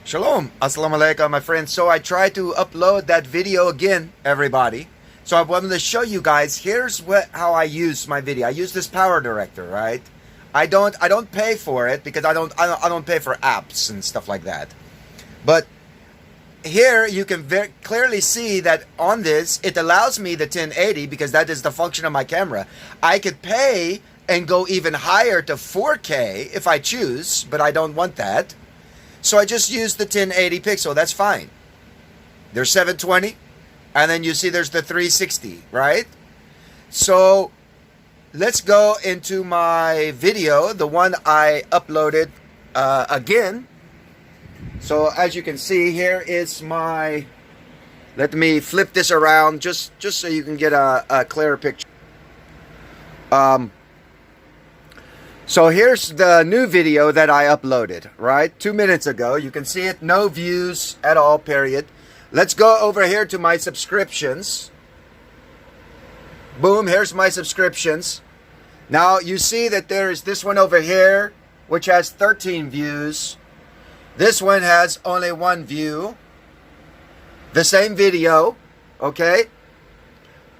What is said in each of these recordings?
Shalom, assalamu alaikum, my friends. So I tried to upload that video again, everybody. So I wanted to show you guys. Here's how I use my video. I use this power director, right? I don't pay for it because I don't pay for apps and stuff like that. But here you can very clearly see that on this it allows me the 1080 because that is the function of my camera. I could pay and go even higher to 4K if I choose, but I don't want that. So I just use the 1080 pixel. That's fine. There's 720, and then you see there's the 360, right? So let's go into my video, the one I uploaded again. So as you can see, here is my. Let me flip this around just so you can get a clearer picture. So here's the new video that I uploaded, right? 2 minutes ago. You can see it, no views at all, period. Let's go over here to my subscriptions. Boom, here's my subscriptions. Now you see that there is this one over here, which has 13 views. This one has only 1 view. The same video, okay?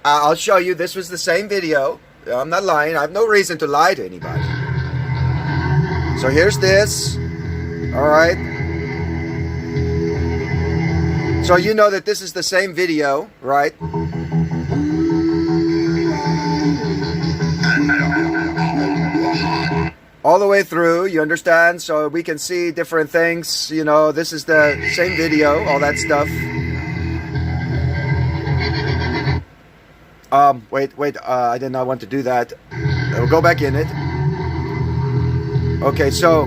I'll show you, this was the same video. I'm not lying, I have no reason to lie to anybody. So here's this, all right. So you know that this is the same video, right? All the way through, you understand? So we can see different things, you know, this is the same video, all that stuff. Wait, I did not want to do that. We'll go back in it. Okay, so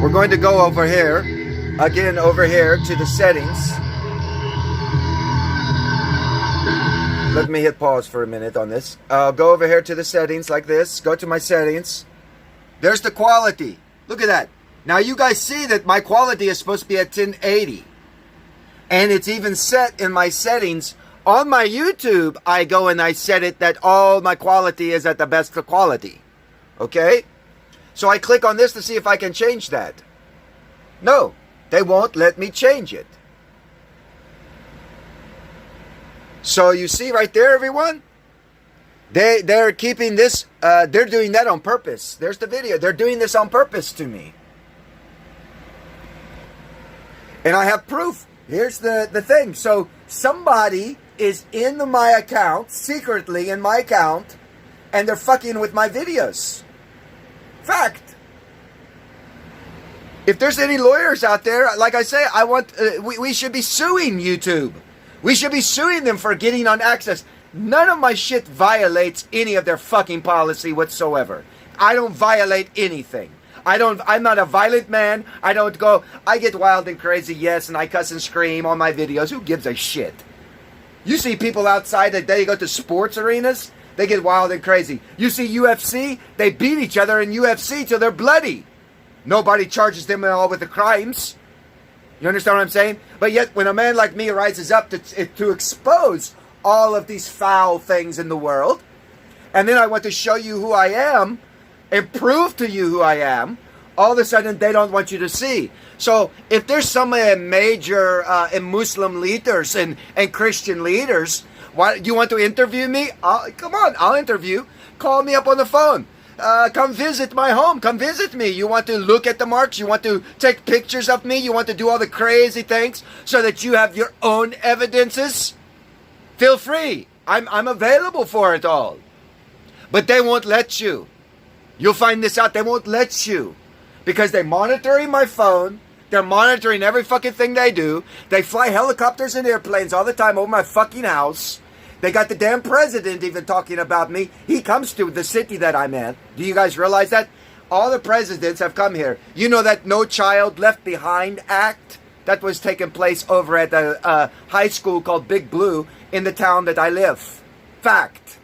we're going to go over here, again over here to the settings. Let me hit pause for a minute on this. Go over here to the settings like this. Go to my settings. There's the quality. Look at that. Now you guys see that my quality is supposed to be at 1080. And it's even set in my settings. On my YouTube, I go and I set it that all my quality is at the best quality. Okay? So I click on this to see if I can change that. No, they won't let me change it. So you see right there, everyone? They're keeping this, they're doing that on purpose. There's the video. They're doing this on purpose to me. And I have proof. Here's the thing. So somebody is in my account, secretly in my account, and they're fucking with my videos. Fact. If there's any lawyers out there, like I say, we should be suing YouTube. We should be suing them for getting on access. None of my shit violates any of their fucking policy whatsoever. I don't violate anything. I'm not a violent man. I get wild and crazy, yes, and I cuss and scream on my videos. Who gives a shit? You see people outside that they go to sports arenas, they get wild and crazy. You see UFC, they beat each other in UFC till they're bloody. Nobody charges them at all with the crimes. You understand what I'm saying? But yet, when a man like me rises up to expose all of these foul things in the world, and then I want to show you who I am, and prove to you who I am, all of a sudden they don't want you to see. So if there's some major Muslim leaders and Christian leaders, why you want to interview me? Come on, I'll interview. Call me up on the phone. Come visit my home. Come visit me. You want to look at the marks? You want to take pictures of me? You want to do all the crazy things so that you have your own evidences? Feel free. I'm available for it all. But they won't let you. You'll find this out. They won't let you. Because they're monitoring my phone. They're monitoring every fucking thing they do. They fly helicopters and airplanes all the time over my fucking house. They got the damn president even talking about me. He comes to the city that I'm in. Do you guys realize that? All the presidents have come here. You know that No Child Left Behind Act? That was taking place over at a high school called Big Blue in the town that I live. Fact.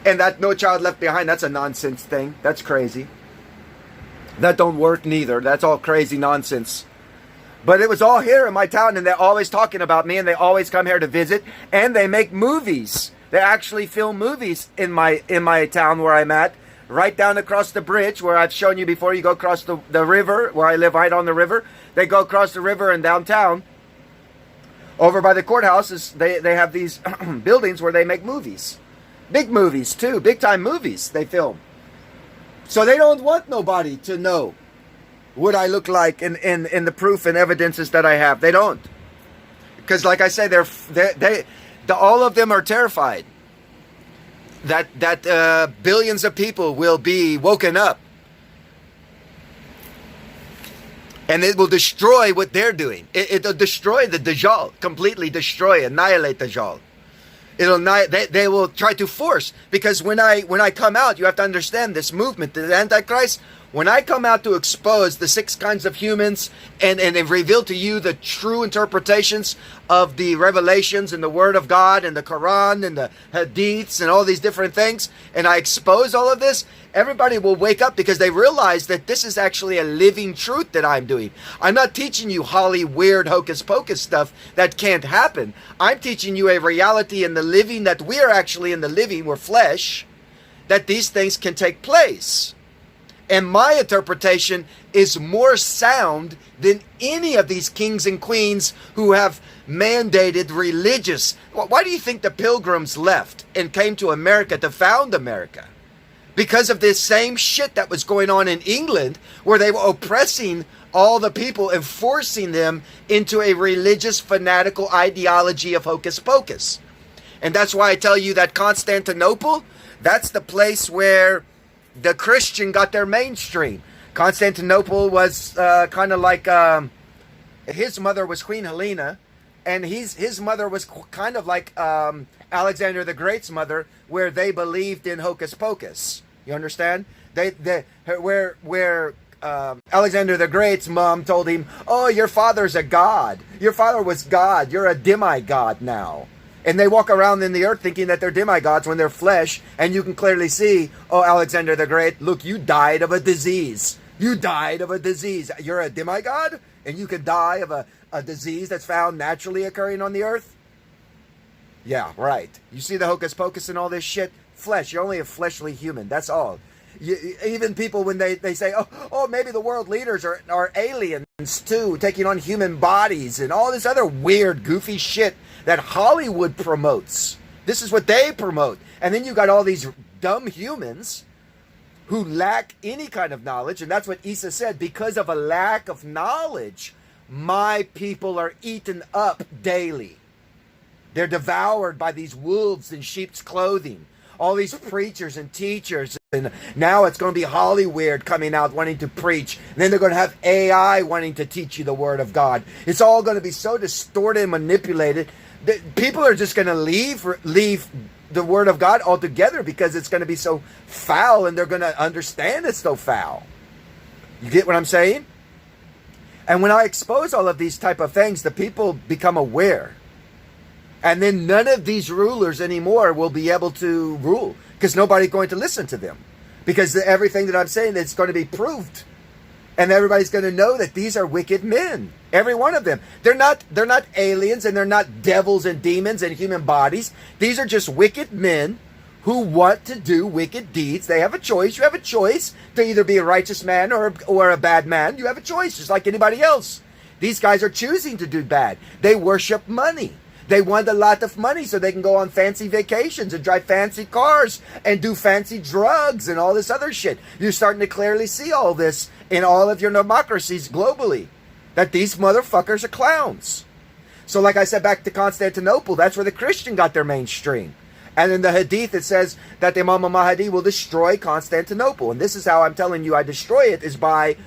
And that No Child Left Behind, that's a nonsense thing. That's crazy. That don't work neither. That's all crazy nonsense. But it was all here in my town, and they're always talking about me, and they always come here to visit, and they make movies. They actually film movies in my town where I'm at. right down across the bridge where I've shown you before. You go across the river where I live, right on the river. They go across the river in downtown. Over by the courthouses, they have these buildings where they make movies. Big movies, too. Big-time movies they film. So they don't want nobody to know what I look like in the proof and evidences that I have. They don't. Because like I say, all of them are terrified that billions of people will be woken up. And it will destroy what they're doing. It'll destroy the Dajjal. Completely destroy, annihilate Dajjal. They will try to force. Because when I come out, you have to understand this movement, the Antichrist. When I come out to expose the 6 kinds of humans and reveal to you the true interpretations of the revelations and the Word of God and the Quran and the Hadiths and all these different things, and I expose all of this, everybody will wake up because they realize that this is actually a living truth that I'm doing. I'm not teaching you holly, weird, hocus pocus stuff that can't happen. I'm teaching you a reality in the living, that we're actually in the living, we're flesh, that these things can take place. And my interpretation is more sound than any of these kings and queens who have mandated religious. Why do you think the Pilgrims left and came to America to found America? Because of this same shit that was going on in England, where they were oppressing all the people and forcing them into a religious fanatical ideology of hocus pocus. And that's why I tell you that Constantinople, that's the place where the Christian got their mainstream. Constantinople was kind of like, his mother was Queen Helena, and his mother was kind of like Alexander the Great's mother, where they believed in hocus pocus. You understand? Where Alexander the Great's mom told him, "Oh, your father's a god. Your father was God. You're a demigod now." And they walk around in the earth thinking that they're demigods when they're flesh. And you can clearly see, oh, Alexander the Great, look, you died of a disease. You died of a disease. You're a demigod? And you could die of a disease that's found naturally occurring on the earth? Yeah, right. You see the hocus pocus and all this shit? Flesh. You're only a fleshly human. That's all. Even people, when they say, oh, maybe the world leaders are aliens too, taking on human bodies and all this other weird, goofy shit that Hollywood promotes. This is what they promote. And then you got all these dumb humans who lack any kind of knowledge. And that's what Isa said. Because of a lack of knowledge, my people are eaten up daily. They're devoured by these wolves in sheep's clothing. All these preachers and teachers. And now it's going to be Hollywood coming out wanting to preach. And then they're going to have AI wanting to teach you the Word of God. It's all going to be so distorted and manipulated that people are just going to leave the Word of God altogether because it's going to be so foul, and they're going to understand it's so foul. You get what I'm saying? And when I expose all of these type of things, the people become aware. And then none of these rulers anymore will be able to rule because nobody's going to listen to them. Because everything that I'm saying is going to be proved. And everybody's going to know that these are wicked men. Every one of them. They're not aliens, and they're not devils and demons and human bodies. These are just wicked men who want to do wicked deeds. They have a choice. You have a choice to either be a righteous man or a bad man. You have a choice, just like anybody else. These guys are choosing to do bad. They worship money. They want a lot of money so they can go on fancy vacations and drive fancy cars and do fancy drugs and all this other shit. You're starting to clearly see all this in all of your democracies globally, that these motherfuckers are clowns. So like I said, back to Constantinople, that's where the Christian got their mainstream. And in the Hadith, it says that Imam Al-Mahdi will destroy Constantinople. And this is how I'm telling you I destroy it, is by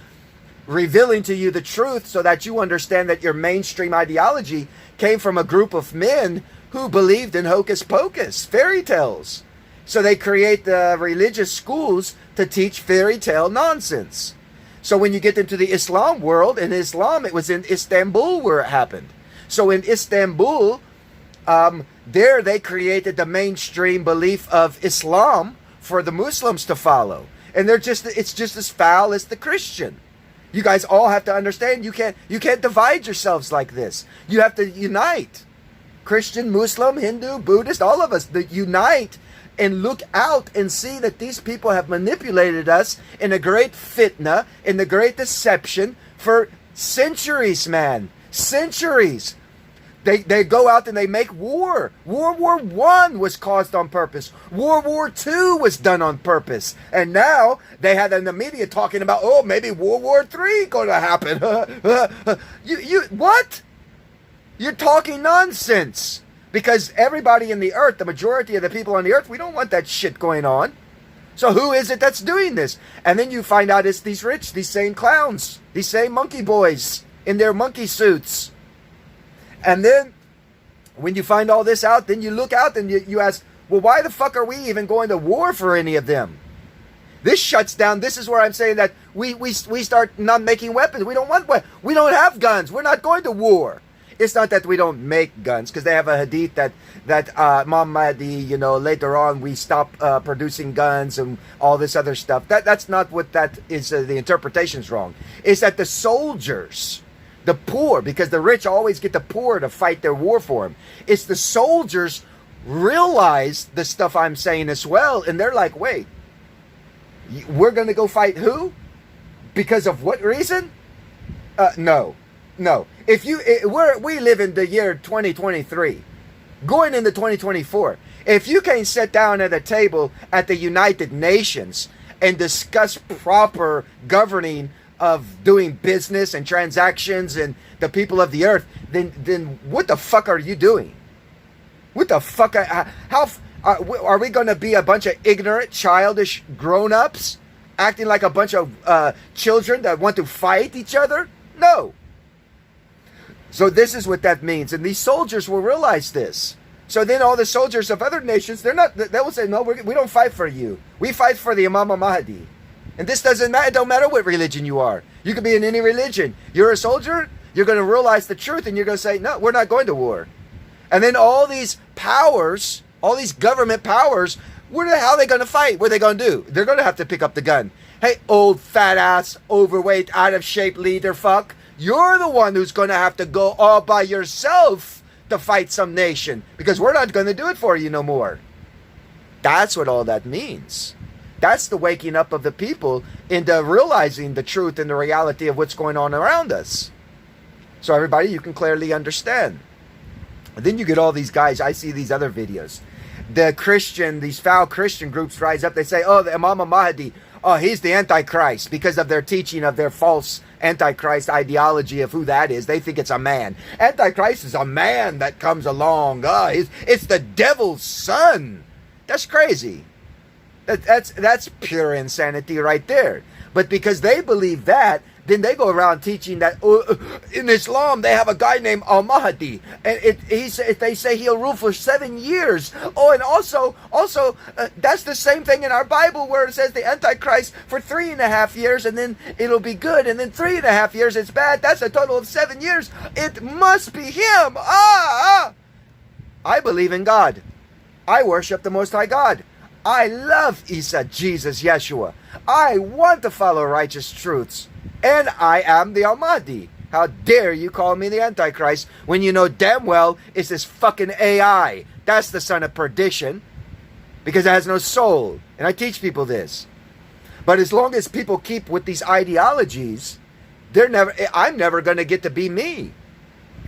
revealing to you the truth so that you understand that your mainstream ideology came from a group of men who believed in hocus pocus, fairy tales. So they create the religious schools to teach fairy tale nonsense. So when you get into the Islam world, in Islam, it was in Istanbul where it happened. So in Istanbul, there they created the mainstream belief of Islam for the Muslims to follow. And it's just as foul as the Christian. You guys all have to understand, you can't divide yourselves like this. You have to unite. Christian, Muslim, Hindu, Buddhist, all of us, unite and look out and see that these people have manipulated us in a great fitna, in the great deception for centuries, man. Centuries. They go out and they make war. World War I was caused on purpose. World War II was done on purpose. And now they had in the media talking about, oh, maybe World War III going to happen. What? You're talking nonsense. Because everybody in the earth, the majority of the people on the earth, we don't want that shit going on. So who is it that's doing this? And then you find out it's these rich, these same clowns, these same monkey boys in their monkey suits. And then when you find all this out, then you look out and you ask, well, why the fuck are we even going to war for any of them? This shuts down. This is where I'm saying that we start not making weapons. We don't want weapons. We don't have guns. We're not going to war. It's not that we don't make guns, because they have a hadith that Al-Mahdi, later on we stop producing guns and all this other stuff. That's not what that is. The interpretation's wrong. It's that the soldiers, the poor, because the rich always get the poor to fight their war for them. It's the soldiers realize the stuff I'm saying as well, and they're like, wait, we're going to go fight who? Because of what reason? No. If we live in the year 2023, going into 2024. If you can't sit down at a table at the United Nations and discuss proper governing of doing business and transactions and the people of the earth, then what the fuck are you doing? What the fuck? Are we going to be a bunch of ignorant, childish grown-ups acting like a bunch of children that want to fight each other? No. So this is what that means. And these soldiers will realize this. So then all the soldiers of other nations, they will say, no, we don't fight for you. We fight for the Imam Al-Mahdi. And this doesn't matter. It don't matter what religion you are. You could be in any religion. You're a soldier, you're going to realize the truth, and you're going to say, no, we're not going to war. And then all these powers, all these government powers, where the hell are they going to fight? What are they going to do? They're going to have to pick up the gun. Hey, old fat ass, overweight, out of shape leader fuck. You're the one who's going to have to go all by yourself to fight some nation, because we're not going to do it for you no more. That's what all that means. That's the waking up of the people into realizing the truth and the reality of what's going on around us. So everybody, you can clearly understand. And then you get all these guys. I see these other videos. These foul Christian groups rise up. They say, oh, the Imam Al-Mahdi, oh, he's the Antichrist, because of their teaching of their false Antichrist ideology of who that is. They think it's a man. Antichrist is a man that comes along. It's the devil's son. That's crazy. That's pure insanity right there. But because they believe that, then they go around teaching that in Islam they have a guy named Al-Mahdi, and they say he'll rule for 7 years. Oh, and also that's the same thing in our Bible where it says the Antichrist for 3.5 years, and then it'll be good, and then 3.5 years it's bad. That's a total of 7 years. It must be him. I believe in God. I worship the Most High God. I love Isa, Jesus, Yeshua. I want to follow righteous truths. And I am the Al-Mahdi. How dare you call me the Antichrist when you know damn well it's this fucking AI. That's the son of perdition, because it has no soul. And I teach people this. But as long as people keep with these ideologies, I'm never going to get to be me.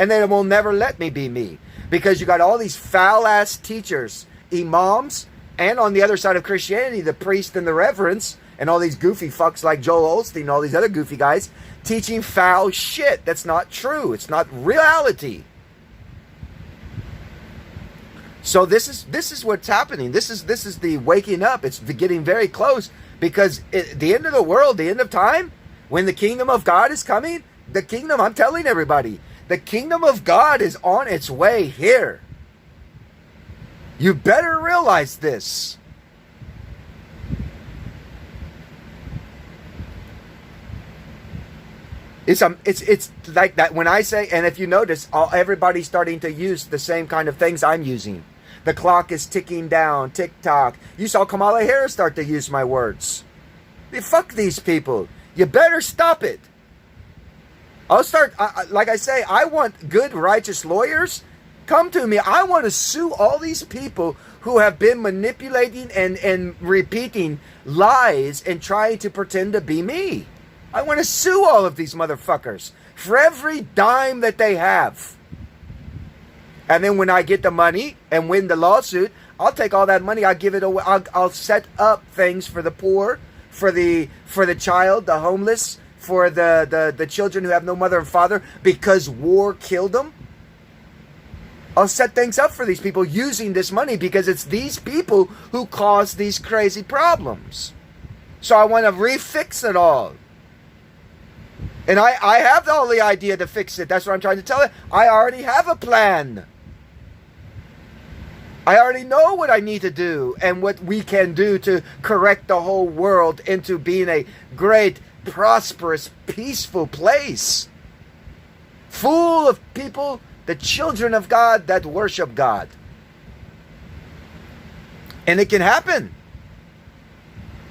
And they will never let me be me. Because you got all these foul-ass teachers, imams, and on the other side of Christianity, the priest and the reverends, and all these goofy fucks like Joel Osteen and all these other goofy guys teaching foul shit that's not true. It's not reality. So this is what's happening. This is the waking up. It's getting very close, because the end of the world, the end of time, when the kingdom of God is coming, the kingdom, I'm telling everybody, the kingdom of God is on its way here. You better realize this. It's like that when I say, and if you notice, everybody's starting to use the same kind of things I'm using. The clock is ticking down, tick-tock. You saw Kamala Harris start to use my words. Fuck these people. You better stop it. I'll start, like I say, I want good, righteous lawyers Come to me. I want to sue all these people who have been manipulating and repeating lies and trying to pretend to be me. I want to sue all of these motherfuckers for every dime that they have. And then when I get the money and win the lawsuit, I'll take all that money. I'll give it away. I'll set up things for the poor, for the child, the homeless, for the children who have no mother and father because war killed them. I'll set things up for these people using this money because it's these people who cause these crazy problems. So I want to refix it all. And I have all the idea to fix it. That's what I'm trying to tell you. I already have a plan. I already know what I need to do and what we can do to correct the whole world into being a great, prosperous, peaceful place. Full of people, the children of God that worship God. And it can happen.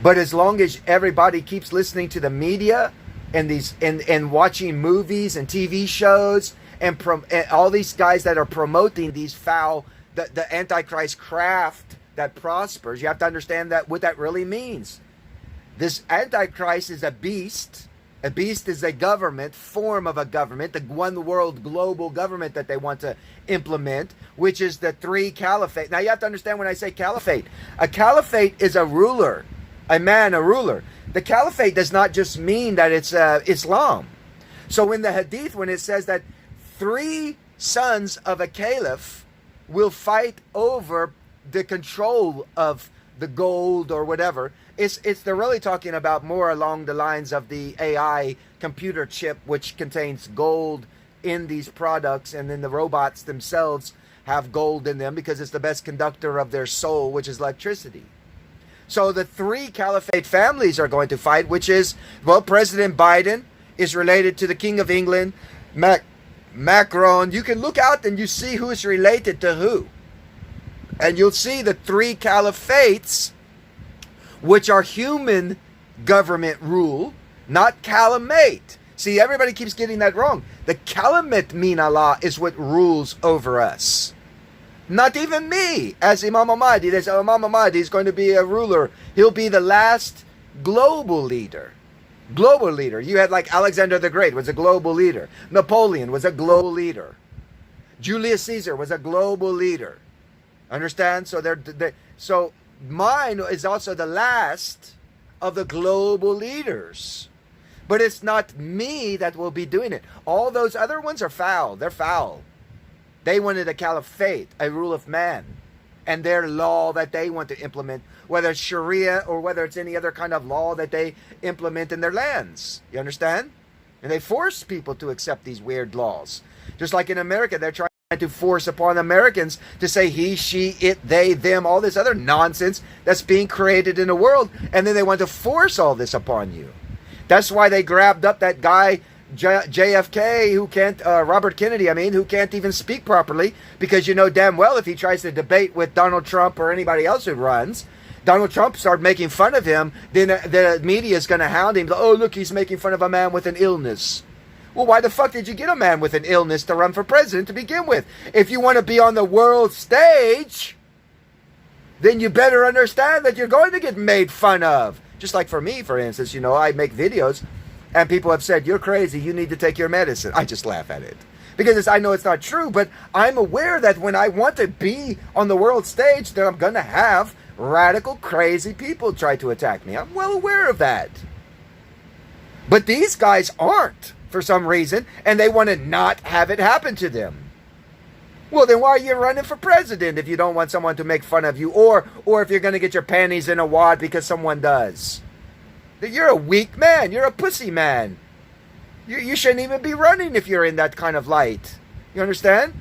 But as long as everybody keeps listening to the media and watching movies and TV shows and all these guys that are promoting these foul, the Antichrist craft that prospers, you have to understand that what that really means. This Antichrist is a beast. A beast is a government, form of a government, the one world global government that they want to implement, which is the three caliphate. Now you have to understand when I say caliphate. A caliphate is a ruler, a ruler. The caliphate does not just mean that it's Islam. So in the hadith, when it says that 3 sons of a caliph will fight over the control of the gold or whatever, they're really talking about more along the lines of the AI computer chip, which contains gold in these products, and then the robots themselves have gold in them because it's the best conductor of their soul, which is electricity. So the 3 caliphate families are going to fight, which is, well, President Biden is related to the King of England, Macron. You can look out and you see who is related to who. And you'll see the 3 caliphates, which are human government rule, not calamate. See, everybody keeps getting that wrong. The calamate min Allah is what rules over us. Not even me, as Imam Al-Mahdi. They say Imam Al-Mahdi is going to be a ruler. He'll be the last global leader. Global leader. You had like Alexander the Great was a global leader. Napoleon was a global leader. Julius Caesar was a global leader. Understand? So mine is also the last of the global leaders. But it's not me that will be doing it. All those other ones are foul. They're foul. They wanted a caliphate, a rule of man, and their law that they want to implement, whether it's Sharia or whether it's any other kind of law that they implement in their lands. You understand? And they force people to accept these weird laws. Just like in America, they're trying to force upon Americans to say he, she, it, they, them, all this other nonsense that's being created in the world, and then they want to force all this upon you. That's why they grabbed up that guy JFK, who can't, Robert Kennedy, who can't even speak properly, because you know damn well if he tries to debate with Donald Trump or anybody else who runs, Donald Trump started making fun of him, then the media is going to hound him. Oh, look, he's making fun of a man with an illness. Well, why the fuck did you get a man with an illness to run for president to begin with? If you want to be on the world stage, then you better understand that you're going to get made fun of. Just like for me, for instance, I make videos and people have said, you're crazy, you need to take your medicine. I just laugh at it. Because I know it's not true, but I'm aware that when I want to be on the world stage, that I'm going to have radical, crazy people try to attack me. I'm well aware of that. But these guys aren't, for some reason, and they want to not have it happen to them. Well, then why are you running for president if you don't want someone to make fun of you, or if you're going to get your panties in a wad because someone does? You're a weak man. You're a pussy man. You shouldn't even be running if you're in that kind of light. You understand?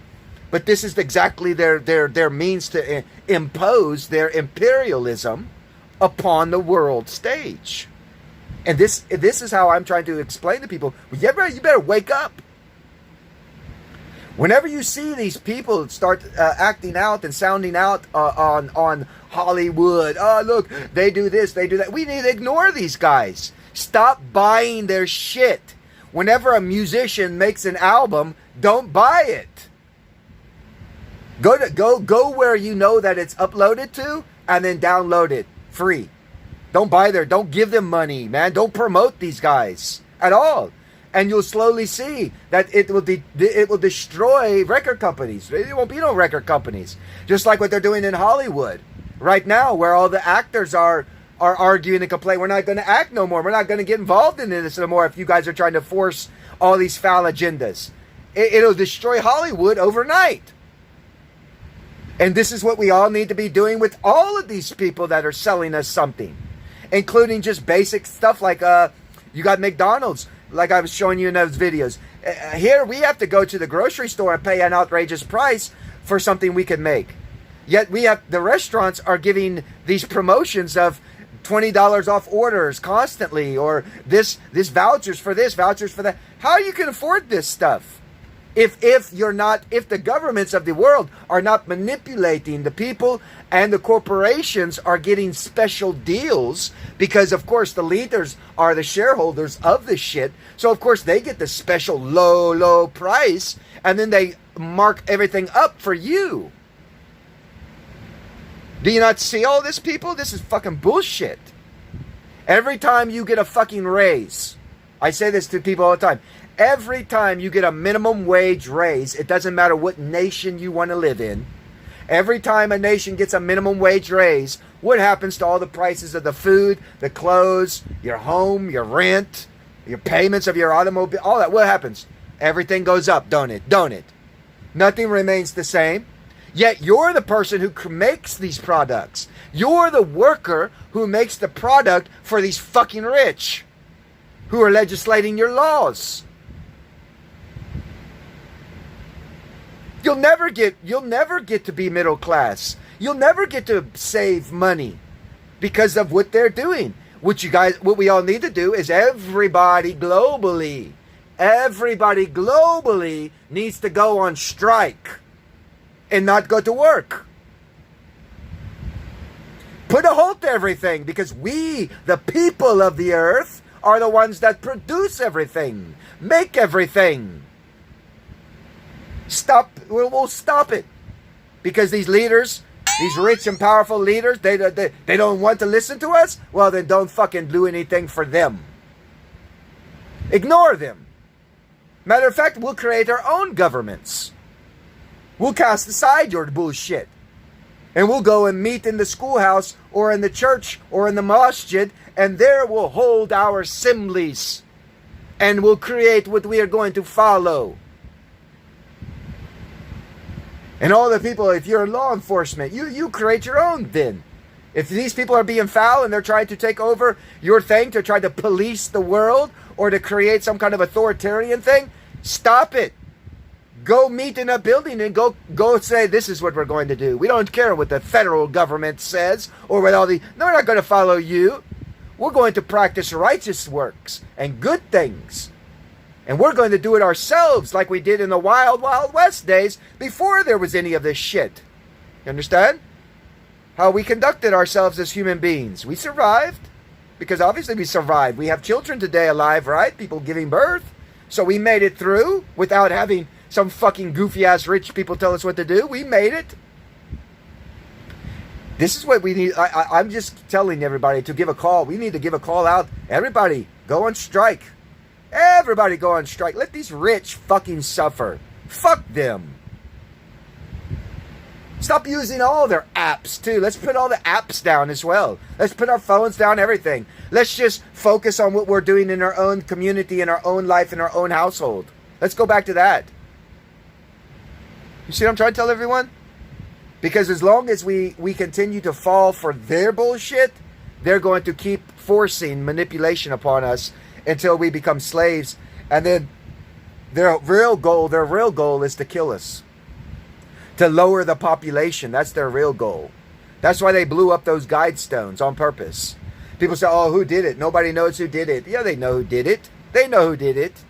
But this is exactly their means to impose their imperialism upon the world stage. And this is how I'm trying to explain to people, you better wake up. Whenever you see these people start acting out and sounding out on Hollywood, oh look, they do this, they do that, we need to ignore these guys. Stop buying their shit. Whenever a musician makes an album, don't buy it. Go where you know that it's uploaded to, and then download it free. Don't buy there. Don't give them money, man. Don't promote these guys at all. And you'll slowly see that it will destroy record companies. There won't be no record companies. Just like what they're doing in Hollywood right now, where all the actors are arguing and complaining. We're not going to act no more. We're not going to get involved in this no more if you guys are trying to force all these foul agendas. It'll destroy Hollywood overnight. And this is what we all need to be doing with all of these people that are selling us something, including just basic stuff like you got McDonald's. Like I was showing you in those videos. Here we have to go to the grocery store and pay an outrageous price for something we can make. Yet the restaurants are giving these promotions of $20 off orders constantly, or this vouchers for this, vouchers for that. How you can afford this stuff? If the governments of the world are not manipulating the people, and the corporations are getting special deals, because of course the leaders are the shareholders of this shit, so of course they get the special low price, and then they mark everything up for you. Do you not see all this, people? This is fucking bullshit. Every time you get a fucking raise, I say this to people all the time, every time you get a minimum wage raise, it doesn't matter what nation you want to live in, every time a nation gets a minimum wage raise, what happens to all the prices of the food, the clothes, your home, your rent, your payments of your automobile, all that? What happens? Everything goes up, don't it? Don't it? Nothing remains the same. Yet you're the person who makes these products. You're the worker who makes the product for these fucking rich who are legislating your laws. You'll never get to be middle class. You'll never get to save money because of what they're doing. What we all need to do is everybody globally needs to go on strike and not go to work. Put a halt to everything, because we, the people of the earth, are the ones that produce everything, make everything. We'll stop it, because these leaders, these rich and powerful leaders, they don't want to listen to us. Well, then don't fucking do anything for them. Ignore them. Matter of fact, we'll create our own governments. We'll cast aside your bullshit, and we'll go and meet in the schoolhouse or in the church or in the masjid, and there we'll hold our assemblies, and we'll create what we are going to follow. And all the people, if you're law enforcement, you create your own then. If these people are being foul and they're trying to take over your thing to try to police the world or to create some kind of authoritarian thing, stop it. Go meet in a building and go say, this is what we're going to do. We don't care what the federal government says or what all the... No, we're not going to follow you. We're going to practice righteous works and good things. And we're going to do it ourselves like we did in the Wild Wild West days before there was any of this shit. You understand? How we conducted ourselves as human beings. We survived. Because obviously we survived. We have children today alive, right? People giving birth. So we made it through without having some fucking goofy-ass rich people tell us what to do. We made it. This is what we need. I'm just telling everybody to give a call. We need to give a call out. Everybody, go on strike. Everybody go on strike. Let these rich fucking suffer. Fuck them. Stop using all their apps, too. Let's put all the apps down as well. Let's put our phones down, everything. Let's just focus on what we're doing in our own community, in our own life, in our own household. Let's go back to that. You see what I'm trying to tell everyone? Because as long as we continue to fall for their bullshit, they're going to keep forcing manipulation upon us until we become slaves. And then their real goal is to kill us. To lower the population. That's their real goal. That's why they blew up those guide stones on purpose. People say, oh, who did it? Nobody knows who did it. Yeah, they know who did it. They know who did it.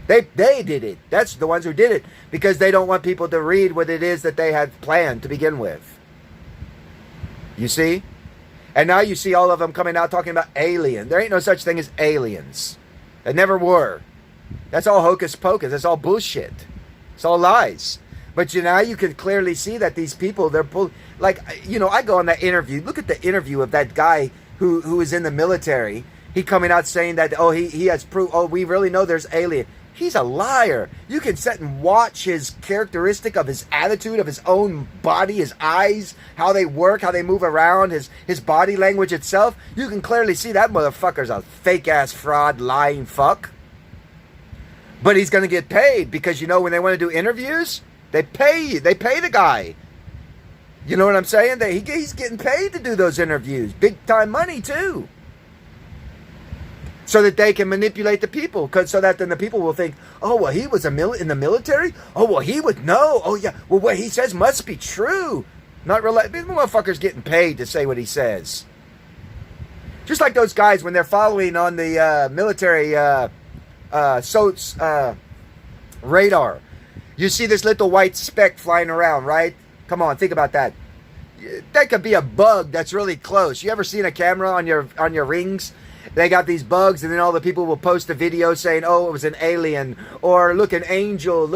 They did it. That's the ones who did it. Because they don't want people to read what it is that they had planned to begin with. You see? And now you see all of them coming out talking about alien. There ain't no such thing as aliens. There never were. That's all hocus pocus. That's all bullshit. It's all lies. But now you can clearly see that these people, I go on that interview. Look at the interview of that guy who is in the military. He coming out saying that, he has proof. Oh, we really know there's alien. He's a liar. You can sit and watch his characteristic of his attitude, of his own body, his eyes, how they work, how they move around, his body language itself. You can clearly see that motherfucker's a fake-ass fraud, lying fuck. But he's going to get paid because, when they want to do interviews, they pay the guy. You know what I'm saying? He's getting paid to do those interviews. Big time money, too. So that they can manipulate the people, so that then the people will think, oh, well, he was in the military? Oh, well, he would know. Oh, yeah. Well, what he says must be true. Not really. These motherfuckers getting paid to say what he says. Just like those guys when they're following on the military SOTS radar. You see this little white speck flying around, right? Come on, think about that. That could be a bug that's really close. You ever seen a camera on your rings? They got these bugs, and then all the people will post a video saying, oh, it was an alien, or look, an angel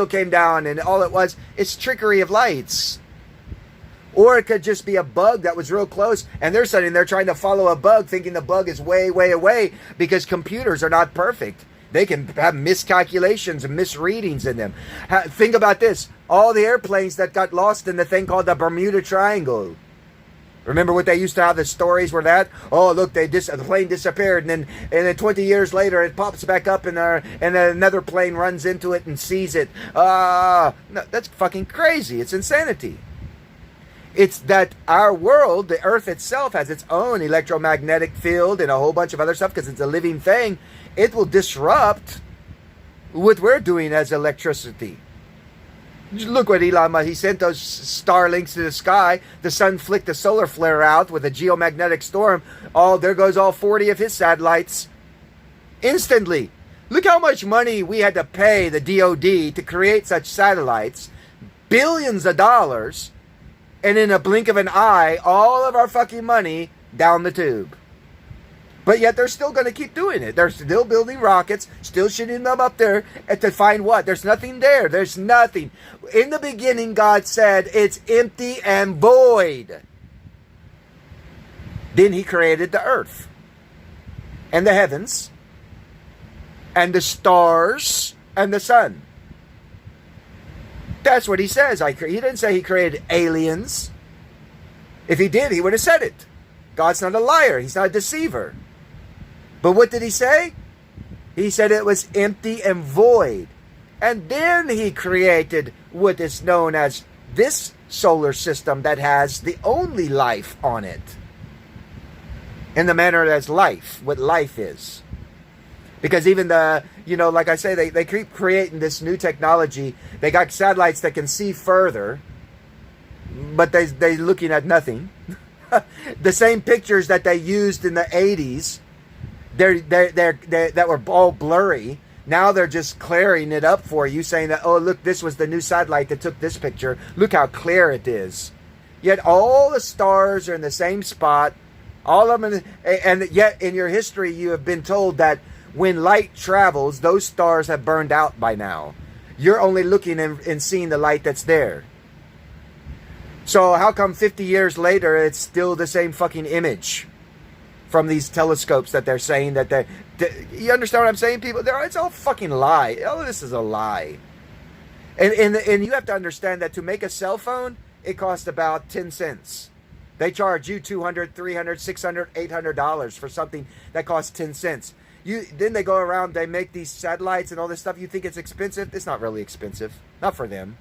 came down, and all it was, it's trickery of lights. Or it could just be a bug that was real close, and they're sitting there trying to follow a bug, thinking the bug is way, way away, because computers are not perfect. They can have miscalculations and misreadings in them. Think about this. All the airplanes that got lost in the thing called the Bermuda Triangle. Remember what they used to have, the stories were that? Oh, look, the plane disappeared, and then 20 years later it pops back up and then another plane runs into it and sees it. No, that's fucking crazy. It's insanity. It's that our world, the Earth itself, has its own electromagnetic field and a whole bunch of other stuff because it's a living thing. It will disrupt what we're doing as electricity. Look what Elon Musk, he sent those Starlinks to the sky. The sun flicked a solar flare out with a geomagnetic storm. There goes all 40 of his satellites. Instantly. Look how much money we had to pay the DOD to create such satellites. Billions of dollars. And in a blink of an eye, all of our fucking money down the tube. But yet they're still going to keep doing it. They're still building rockets, still shooting them up there to find what? There's nothing there. There's nothing. In the beginning, God said it's empty and void. Then he created the earth and the heavens and the stars and the sun. That's what he says. He didn't say he created aliens. If he did, he would have said it. God's not a liar. He's not a deceiver. But what did he say? He said it was empty and void. And then he created what is known as this solar system that has the only life on it. In the manner as life, what life is. Because even like I say, they keep creating this new technology. They got satellites that can see further, but they're looking at nothing. The same pictures that they used in the 80s, that were all blurry. Now they're just clearing it up for you, saying that, oh, look, this was the new satellite that took this picture. Look how clear it is. Yet all the stars are in the same spot. All of them, and yet in your history you have been told that when light travels, those stars have burned out by now. You're only looking and seeing the light that's there. So how come 50 years later it's still the same fucking image from these telescopes that they're saying that you understand what I'm saying, people? It's all fucking lie. Oh, this is a lie. And you have to understand that to make a cell phone, it costs about 10 cents. They charge you $200, $300, $600, $800 for something that costs 10 cents. Then they go around, they make these satellites and all this stuff. You think it's expensive? It's not really expensive. Not for them.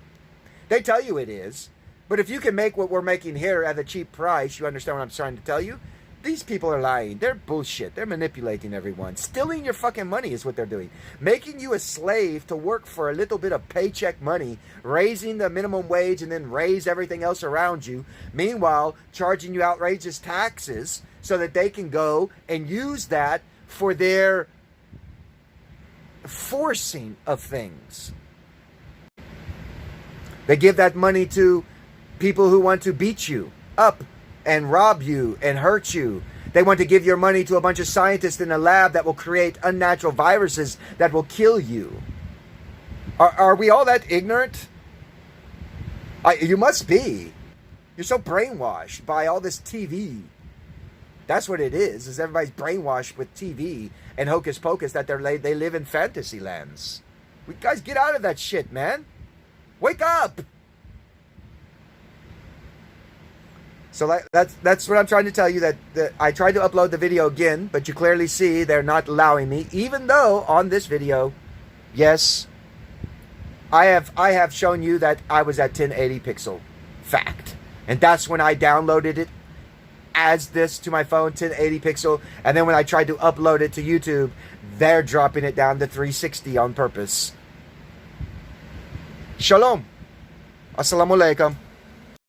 They tell you it is. But if you can make what we're making here at a cheap price, you understand what I'm trying to tell you? These people are lying. They're bullshit. They're manipulating everyone. Stealing your fucking money is what they're doing. Making you a slave to work for a little bit of paycheck money, raising the minimum wage and then raise everything else around you. Meanwhile, charging you outrageous taxes so that they can go and use that for their forcing of things. They give that money to people who want to beat you up and rob you and hurt you. They want to give your money to a bunch of scientists in a lab that will create unnatural viruses that will kill you. Are we all that ignorant? You must be. You're so brainwashed by all this TV. That's what it is everybody's brainwashed with TV and hocus pocus that they live in fantasy lands. We guys, get out of that shit, man. Wake up. So that's what I'm trying to tell you, that I tried to upload the video again, but you clearly see they're not allowing me, even though on this video, yes, I have shown you that I was at 1080 pixel. Fact. And that's when I downloaded it as this to my phone, 1080 pixel, and then when I tried to upload it to YouTube, they're dropping it down to 360 on purpose. Shalom. Assalamu alaikum.